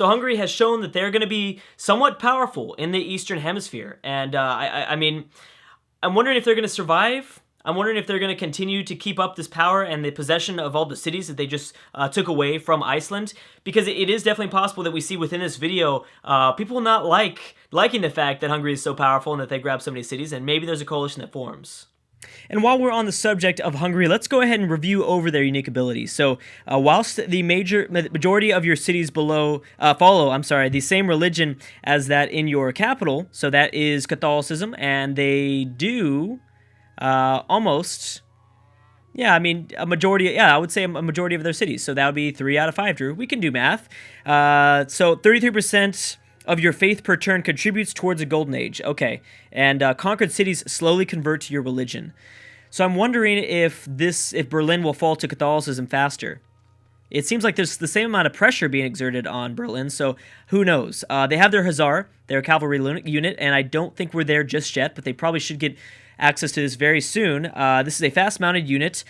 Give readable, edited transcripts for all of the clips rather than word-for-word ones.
So Hungary has shown that they're going to be somewhat powerful in the Eastern Hemisphere, and I mean, I'm wondering if they're going to survive. I'm wondering if they're going to continue to keep up this power and the possession of all the cities that they just took away from Iceland, because it is definitely possible that we see within this video people not liking the fact that Hungary is so powerful and that they grab so many cities, and maybe there's a coalition that forms. And while we're on the subject of Hungary, let's go ahead and review over their unique abilities. So, whilst the majority of your cities follow the same religion as that in your capital, so that is Catholicism, and they do almost, yeah, I mean, a majority, yeah, I would say a majority of their cities. So that would be 3 out of 5, Drew. We can do math. So 33% of your faith per turn contributes towards a golden age. Okay. And conquered cities slowly convert to your religion. So I'm wondering if Berlin will fall to Catholicism faster. It seems like there's the same amount of pressure being exerted on Berlin, so who knows? They have their Hussar, their cavalry unit, and I don't think we're there just yet, but they probably should get access to this very soon. This is a fast-mounted unit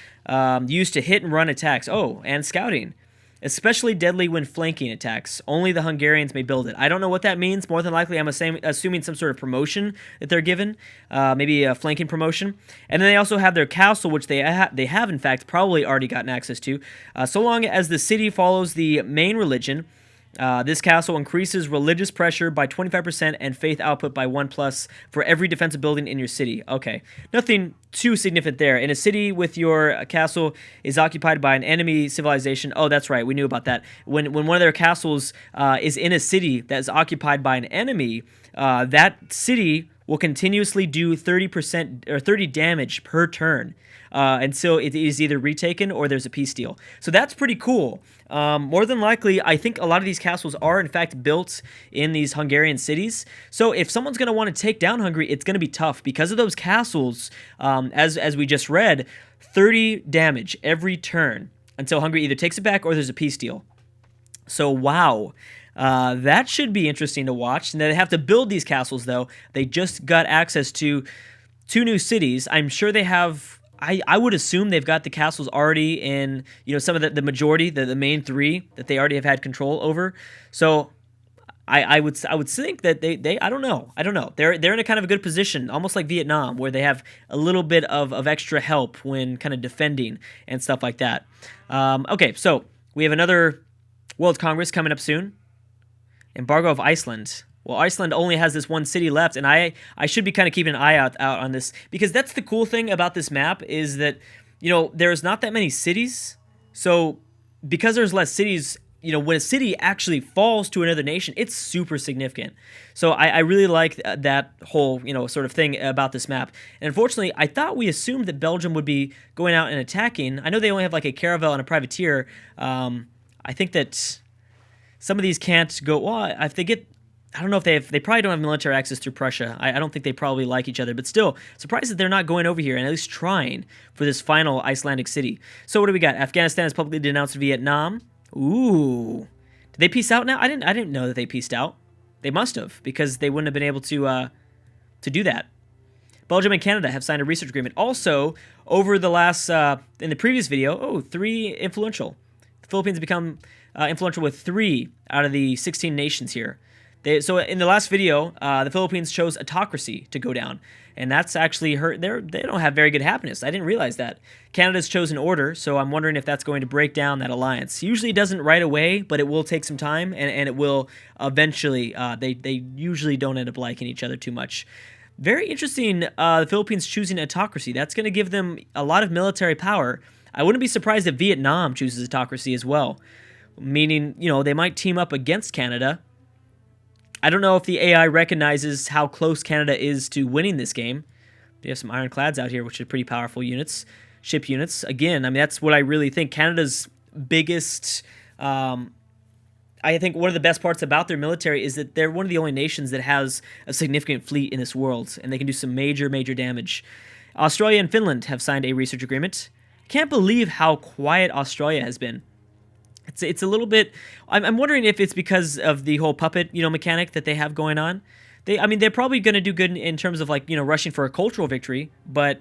used to hit and run attacks. Oh, and scouting. Especially deadly when flanking attacks. Only the Hungarians may build it. I don't know what that means. More than likely, I'm assuming some sort of promotion that they're given. Maybe a flanking promotion. And then they also have their castle, which they have, in fact, probably already gotten access to. So long as the city follows the main religion, this castle increases religious pressure by 25% and faith output by 1+ for every defensive building in your city. Okay, nothing too significant there. In a city with your castle is occupied by an enemy civilization. Oh, that's right, we knew about that. When one of their castles is in a city that is occupied by an enemy, that city will continuously do 30% or 30 damage per turn until it is either retaken or there's a peace deal. So that's pretty cool. More than likely, I think a lot of these castles are in fact built in these Hungarian cities. So if someone's going to want to take down Hungary, it's going to be tough because of those castles. As we just read, 30 damage every turn until Hungary either takes it back or there's a peace deal. So wow. That should be interesting to watch. And they have to build these castles, though. They just got access to 2 new cities. I'm sure they have. I would assume they've got the castles already in, some of the majority, the main 3 that they already have had control over. So I would think that they I don't know. They're in a kind of a good position, almost like Vietnam, where they have a little bit of extra help when kind of defending and stuff like that. Okay, so we have another World Congress coming up soon. Embargo of Iceland. Well, Iceland only has this one city left, and I should be kind of keeping an eye out on this, because that's the cool thing about this map is that, there's not that many cities. So because there's less cities, when a city actually falls to another nation, it's super significant. So I really like that whole, sort of thing about this map. And unfortunately, I thought we assumed that Belgium would be going out and attacking. I know they only have like a caravel and a privateer. I think that some of these can't go. Well, if they get, I don't know if they probably don't have military access through Prussia. I don't think they probably like each other, but still, surprised that they're not going over here and at least trying for this final Icelandic city. So what do we got? Afghanistan has publicly denounced Vietnam. Ooh, did they peace out now? I didn't know that they peaced out. They must have, because they wouldn't have been able to do that. Belgium and Canada have signed a research agreement. Also, over the last in the previous video, 3 influential. The Philippines have become influential with 3 out of the 16 nations here. So in the last video, the Philippines chose autocracy to go down, and that's actually hurt. They don't have very good happiness. I didn't realize that. Canada's chosen order, so I'm wondering if that's going to break down that alliance. Usually it doesn't right away, but it will take some time, and it will eventually. They usually don't end up liking each other too much. Very interesting, the Philippines choosing autocracy. That's going to give them a lot of military power. I wouldn't be surprised if Vietnam chooses autocracy as well, meaning, they might team up against Canada. I don't know if the AI recognizes how close Canada is to winning this game. We have some ironclads out here, which are pretty powerful units, ship units. Again, that's what I really think. Canada's biggest, I think one of the best parts about their military is that they're one of the only nations that has a significant fleet in this world, and they can do some major, major damage. Australia and Finland have signed a research agreement. I can't believe how quiet Australia has been. It's a little bit. I'm wondering if it's because of the whole puppet, mechanic that they have going on. They're probably going to do good in terms of rushing for a cultural victory, but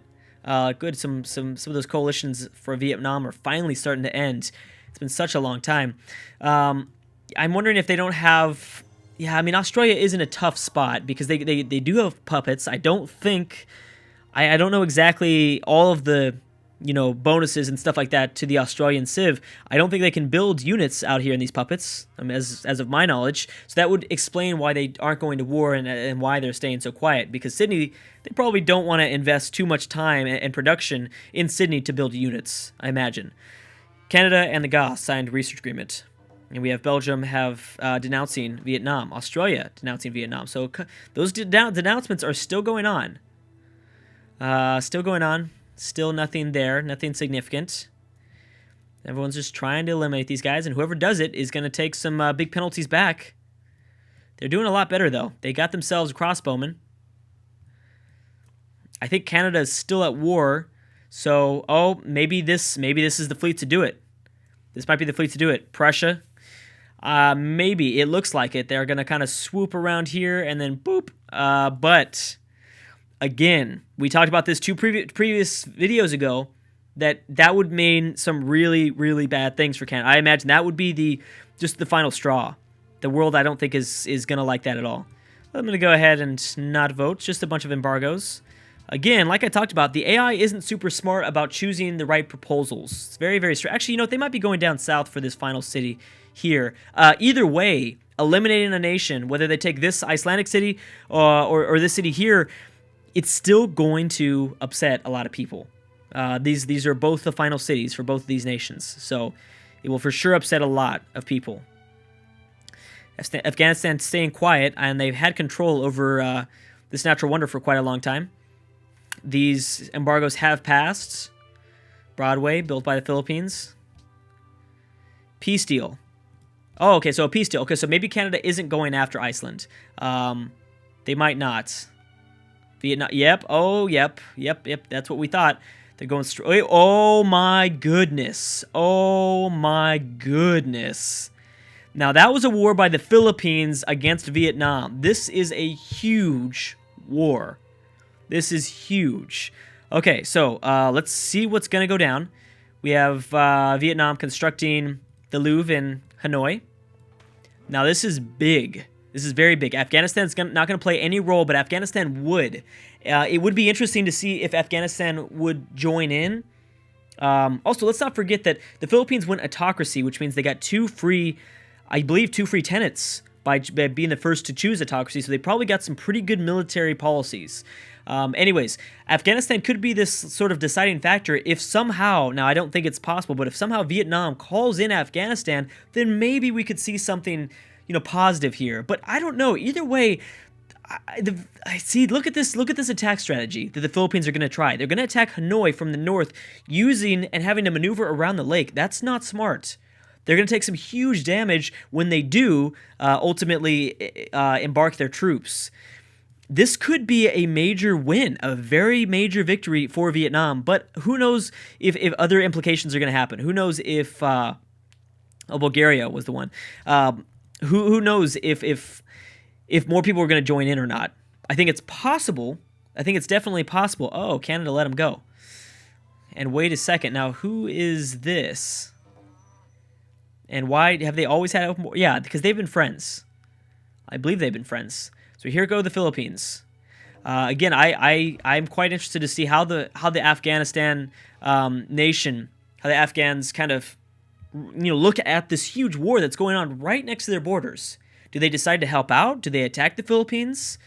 good. Some of those coalitions for Vietnam are finally starting to end. It's been such a long time. I'm wondering if they don't have. Yeah, I mean, Australia is in a tough spot because they do have puppets. I don't think. I don't know exactly all of the, bonuses and stuff like that to the Australian Civ. I don't think they can build units out here in these puppets, as of my knowledge. So that would explain why they aren't going to war and why they're staying so quiet. Because Sydney, they probably don't want to invest too much time and production in Sydney to build units, I imagine. Canada and the GA signed a research agreement. And we have Belgium denouncing Vietnam. Australia denouncing Vietnam. So those denouncements are still going on. Still nothing there. Nothing significant. Everyone's just trying to eliminate these guys. And whoever does it is going to take some big penalties back. They're doing a lot better, though. They got themselves a crossbowman. I think Canada is still at war. So, maybe this is the fleet to do it. This might be the fleet to do it. Prussia. Maybe. It looks like it. They're going to kind of swoop around here and then boop. But, again, we talked about this two previous videos ago, that would mean some really, really bad things for Canada. I imagine that would be just the final straw. The world, I don't think, is going to like that at all. I'm going to go ahead and not vote. Just a bunch of embargoes. Again, like I talked about, the AI isn't super smart about choosing the right proposals. It's very, very strange. Actually, they might be going down south for this final city here. Either way, eliminating a nation, whether they take this Icelandic city or this city here, it's still going to upset a lot of people. These are both the final cities for both of these nations, so it will for sure upset a lot of people. Afghanistan's staying quiet, and they've had control over this natural wonder for quite a long time. These embargoes have passed. Broadway, built by the Philippines. Peace deal. Oh, okay, so a peace deal. Okay, so maybe Canada isn't going after Iceland. They might not. Vietnam, yep. Oh, yep. That's what we thought. They're going straight. Oh, my goodness. Oh, my goodness. Now, that was a war by the Philippines against Vietnam. This is a huge war. This is huge. Okay, so let's see what's going to go down. We have Vietnam constructing the Louvre in Hanoi. Now, this is big. This is very big. Afghanistan's not going to play any role, but Afghanistan would. It would be interesting to see if Afghanistan would join in. Also, let's not forget that the Philippines went autocracy, which means they got two free tenants by being the first to choose autocracy, so they probably got some pretty good military policies. Anyways, Afghanistan could be this sort of deciding factor if somehow, now I don't think it's possible, but if somehow Vietnam calls in Afghanistan, then maybe we could see something, positive here. But I don't know. Either way, I see. Look at this attack strategy that the Philippines are going to try. They're going to attack Hanoi from the north, using and having to maneuver around the lake. That's not smart. They're going to take some huge damage when they do ultimately embark their troops. This could be a major win, a very major victory for Vietnam, but who knows if other implications are going to happen. Who knows if Bulgaria was the one. Who knows if more people are going to join in or not. I think it's possible. I think it's definitely possible. Oh, Canada let them go. And wait a second. Now, who is this? And why have they always had open war? Yeah, because they've been friends. I believe they've been friends. So here go the Philippines. Again, I'm quite interested to see how the Afghanistan nation, how the Afghans kind of look at this huge war that's going on right next to their borders. Do they decide to help out? Do they attack the Philippines?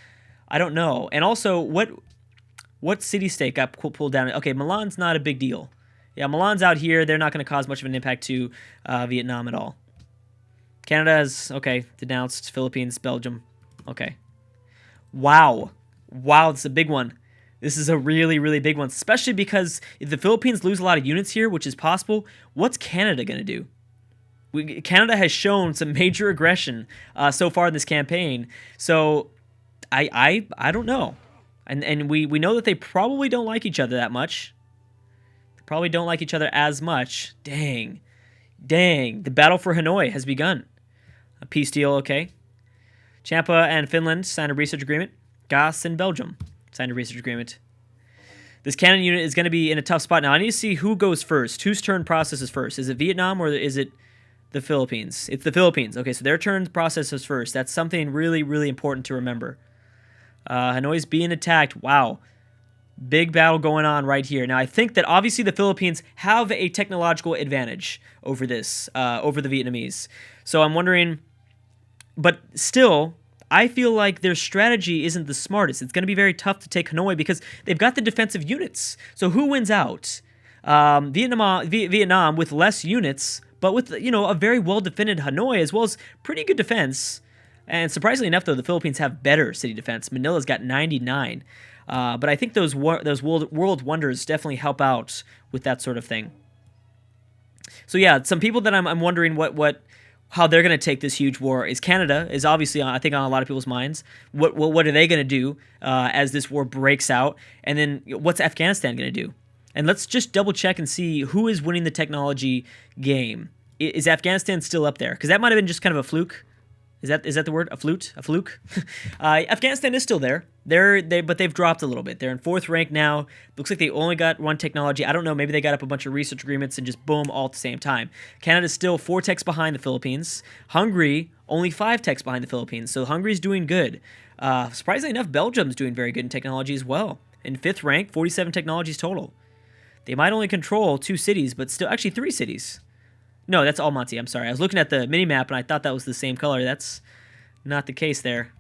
I don't know. And also, what city-state got pulled down? Okay, Milan's not a big deal. Yeah, Milan's out here. They're not going to cause much of an impact to Vietnam at all. Canada has, denounced Philippines, Belgium. Okay. Wow, this is a big one. This is a really, really big one, especially because if the Philippines lose a lot of units here, which is possible, what's Canada going to do? Canada has shown some major aggression so far in this campaign, so I don't know. And we know that they probably don't like each other that much. They probably don't like each other as much. Dang. The battle for Hanoi has begun. A peace deal, okay. Champa and Finland signed a research agreement. GAS and Belgium signed a research agreement. This cannon unit is going to be in a tough spot. Now, I need to see who goes first. Whose turn processes first? Is it Vietnam or is it The Philippines. It's the Philippines. Okay, so their turn processes first. That's something really, really important to remember. Hanoi's being attacked. Wow. Big battle going on right here. Now, I think that obviously the Philippines have a technological advantage over this, over the Vietnamese. So I'm wondering, but still, I feel like their strategy isn't the smartest. It's going to be very tough to take Hanoi because they've got the defensive units. So who wins out? Vietnam with less units, but with, a very well-defended Hanoi as well as pretty good defense. And surprisingly enough, though, the Philippines have better city defense. Manila's got 99. But I think those world wonders definitely help out with that sort of thing. So yeah, some people that I'm wondering how they're going to take this huge war is Canada is obviously I think on a lot of people's minds. What are they going to do as this war breaks out, and then what's Afghanistan going to do? And let's just double check and see who is winning the technology game. Is Afghanistan still up there? Because that might have been just kind of a fluke. Is that the word? A fluke? Afghanistan is still there. But they've dropped a little bit. They're in 4th rank now. Looks like they only got 1 technology. I don't know. Maybe they got up a bunch of research agreements and just boom, all at the same time. Canada's still 4 techs behind the Philippines. Hungary, only 5 techs behind the Philippines. So Hungary's doing good. Surprisingly enough, Belgium's doing very good in technology as well. In 5th rank, 47 technologies total. They might only control 2 cities, but still, actually 3 cities. No, that's Almaty. I'm sorry. I was looking at the mini-map, and I thought that was the same color. That's not the case there.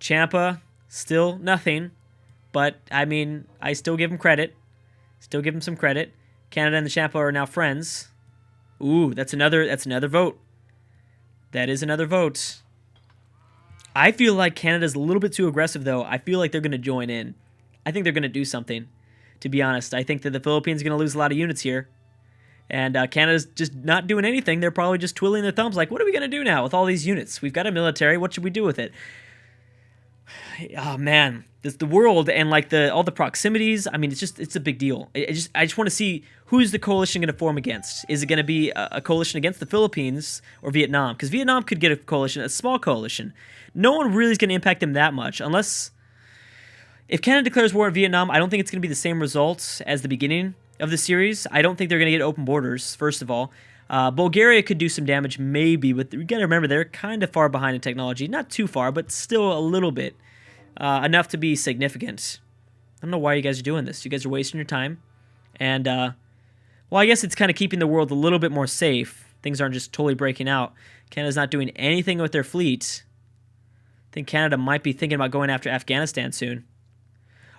Champa, still nothing. But, I mean, I still give him credit. Still give him some credit. Canada and the Champa are now friends. Ooh, that's another vote. That is another vote. I feel like Canada's a little bit too aggressive, though. I feel like they're going to join in. I think they're going to do something, to be honest. I think that the Philippines are going to lose a lot of units here. And Canada's just not doing anything. They're probably just twiddling their thumbs like, what are we going to do now with all these units? We've got a military. What should we do with it? Oh, man. The world and like all the proximities, I mean, it's a big deal. I just want to see who's the coalition going to form against. Is it going to be a coalition against the Philippines or Vietnam? Because Vietnam could get a coalition, a small coalition. No one really is going to impact them that much unless... If Canada declares war on Vietnam, I don't think it's going to be the same results as the beginning of the series. I don't think they're going to get open borders, first of all. Bulgaria could do some damage, maybe, but you got to remember they're kind of far behind in technology. Not too far, but still a little bit. Enough to be significant. I don't know why you guys are doing this. You guys are wasting your time. And, well, I guess it's kind of keeping the world a little bit more safe. Things aren't just totally breaking out. Canada's not doing anything with their fleet. I think Canada might be thinking about going after Afghanistan soon.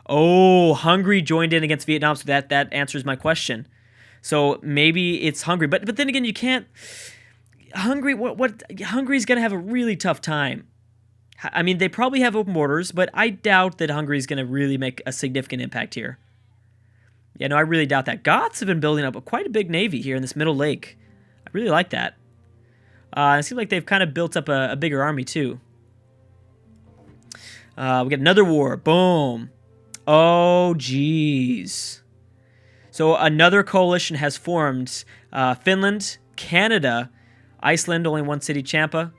Oh, Hungary joined in against Vietnam, so that answers my question. So maybe it's Hungary, but then again, you can't. Hungary, Hungary's gonna have a really tough time. I mean, they probably have open borders, but I doubt that Hungary's gonna really make a significant impact here. Yeah, no, I really doubt that. Goths have been building up quite a big navy here in this middle lake. I really like that. It seems like they've kind of built up a bigger army too. We got another war. Boom. Oh, jeez. So another coalition has formed. Finland, Canada, Iceland, only 1 city, Champa.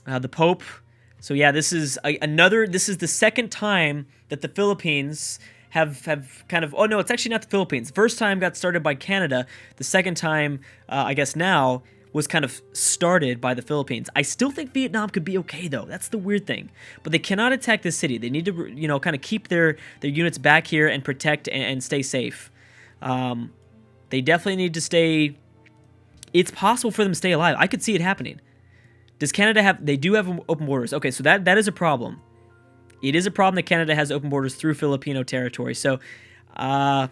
The Pope. So yeah, this is this is the second time that the Philippines have kind of... Oh, no, it's actually not the Philippines. The first time got started by Canada. The second time, I guess now, was kind of started by the Philippines. I still think Vietnam could be okay, though. That's the weird thing. But they cannot attack this city. They need to, kind of keep their units back here and protect and stay safe. They definitely need to stay... It's possible for them to stay alive. I could see it happening. Does Canada have... They do have open borders. Okay, so that is a problem. It is a problem that Canada has open borders through Filipino territory. So, oh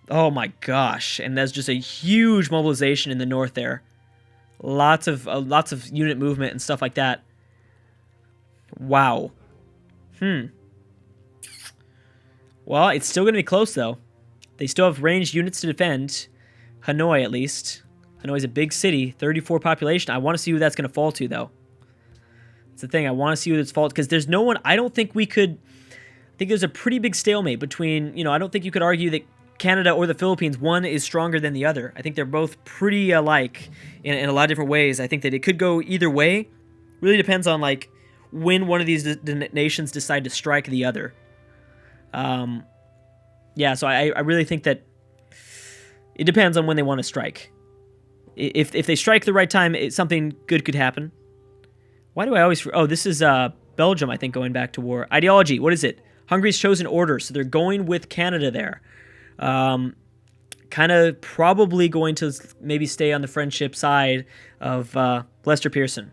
my gosh. And that's just a huge mobilization in the north there. Lots of unit movement and stuff like that. Wow. Well, it's still going to be close, though. They still have ranged units to defend. Hanoi, at least. Hanoi's a big city, 34 population. I want to see who that's going to fall to, though. That's the thing. I want to see who it's falls, because there's no one... I don't think we could... I think there's a pretty big stalemate between... I don't think you could argue that Canada or the Philippines, one is stronger than the other. I think they're both pretty alike in a lot of different ways. I think that it could go either way. Really depends on, when one of these nations decide to strike the other. Yeah, so I really think that it depends on when they want to strike. If they strike the right time, something good could happen. Why do I always... Oh, this is Belgium, I think, going back to war. Ideology, what is it? Hungary's chosen order, so they're going with Canada there. Kind of probably going to maybe stay on the friendship side of Lester Pearson.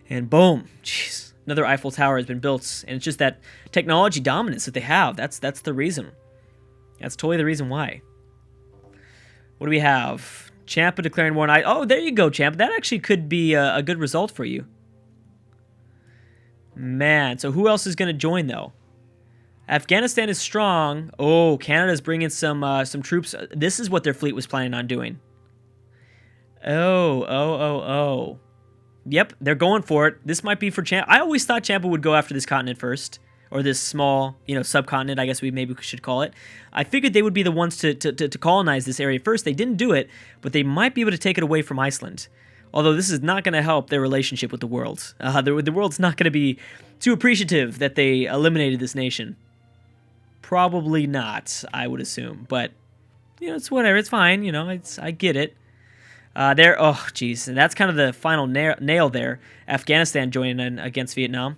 And boom, jeez, another Eiffel Tower has been built, and it's just that technology dominance that they have. That's the reason. That's totally the reason why. What do we have? Champa declaring war on... Oh, there you go, Champa. That actually could be a good result for you. Man, so who else is going to join, though? Afghanistan is strong. Oh, Canada's bringing some troops. This is what their fleet was planning on doing. Oh. Yep, they're going for it. This might be for Champa. I always thought Champa would go after this continent first. Or this small, subcontinent, I guess we maybe should call it. I figured they would be the ones to colonize this area first. They didn't do it, but they might be able to take it away from Iceland. Although this is not going to help their relationship with the world. The world's not going to be too appreciative that they eliminated this nation. Probably not, I would assume. But, it's whatever. It's fine. I get it. Oh, geez. And that's kind of the final nail there. Afghanistan joining in against Vietnam.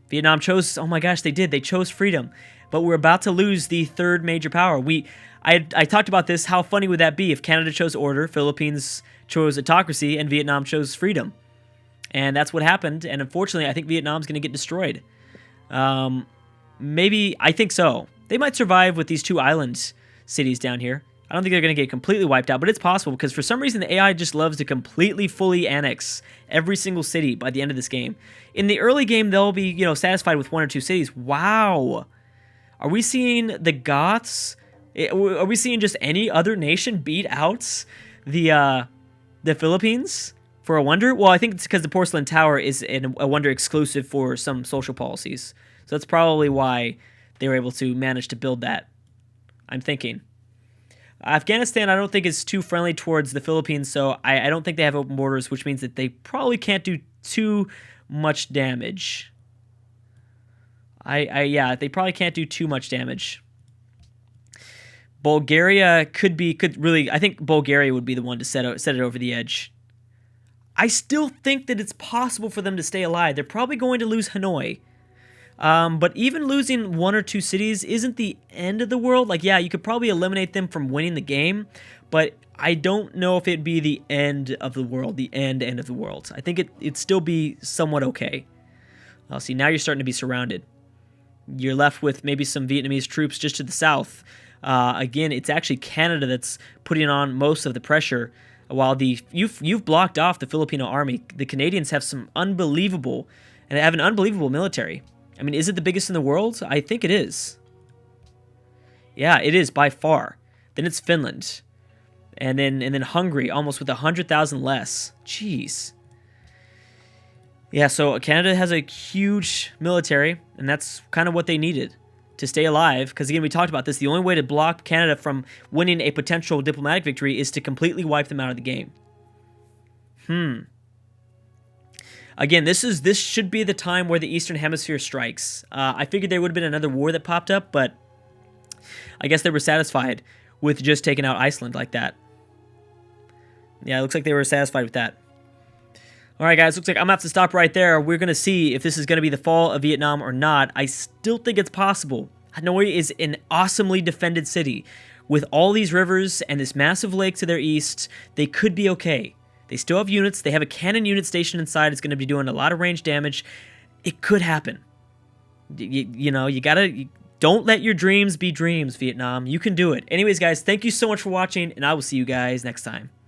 Vietnam chose... Oh my gosh, they did. They chose freedom. But we're about to lose the third major power. I talked about this. How funny would that be if Canada chose order, Philippines chose autocracy, and Vietnam chose freedom? And that's what happened. And unfortunately, I think Vietnam's going to get destroyed. Maybe... I think so. They might survive with these two island cities down here. I don't think they're going to get completely wiped out, but it's possible because for some reason the AI just loves to completely fully annex every single city by the end of this game. In the early game, they'll be, satisfied with one or two cities. Wow. Are we seeing the Goths? Are we seeing just any other nation beat out the Philippines for a wonder? Well, I think it's because the Porcelain Tower is a wonder exclusive for some social policies. So that's probably why they were able to manage to build that, I'm thinking. Afghanistan, I don't think, is too friendly towards the Philippines, so I don't think they have open borders, which means that they probably can't do too much damage. Yeah, they probably can't do too much damage. Bulgaria could really... I think Bulgaria would be the one to set it over the edge. I still think that it's possible for them to stay alive. They're probably going to lose Hanoi. But even losing one or two cities isn't the end of the world. Like, yeah, you could probably eliminate them from winning the game, but I don't know if it'd be the end of the world, the end of the world. I think it'd still be somewhat okay. I'll see, now you're starting to be surrounded. You're left with maybe some Vietnamese troops just to the south. Again, it's actually Canada that's putting on most of the pressure, while you've blocked off the Filipino army. The Canadians have some unbelievable, and have an unbelievable military. I mean, is it the biggest in the world? I think it is. Yeah, it is by far. Then it's Finland. And then Hungary, almost with 100,000 less. Jeez. Yeah, so Canada has a huge military, and that's kind of what they needed to stay alive. Because again, we talked about this. The only way to block Canada from winning a potential diplomatic victory is to completely wipe them out of the game. Again, this should be the time where the Eastern Hemisphere strikes. I figured there would have been another war that popped up, but I guess they were satisfied with just taking out Iceland like that. Yeah, it looks like they were satisfied with that. All right, guys, looks like I'm going to have to stop right there. We're going to see if this is going to be the fall of Vietnam or not. I still think it's possible. Hanoi is an awesomely defended city. With all these rivers and this massive lake to their east, they could be okay. They still have units. They have a cannon unit stationed inside. It's going to be doing a lot of range damage. It could happen. You gotta... Don't let your dreams be dreams, Vietnam. You can do it. Anyways, guys, thank you so much for watching, and I will see you guys next time.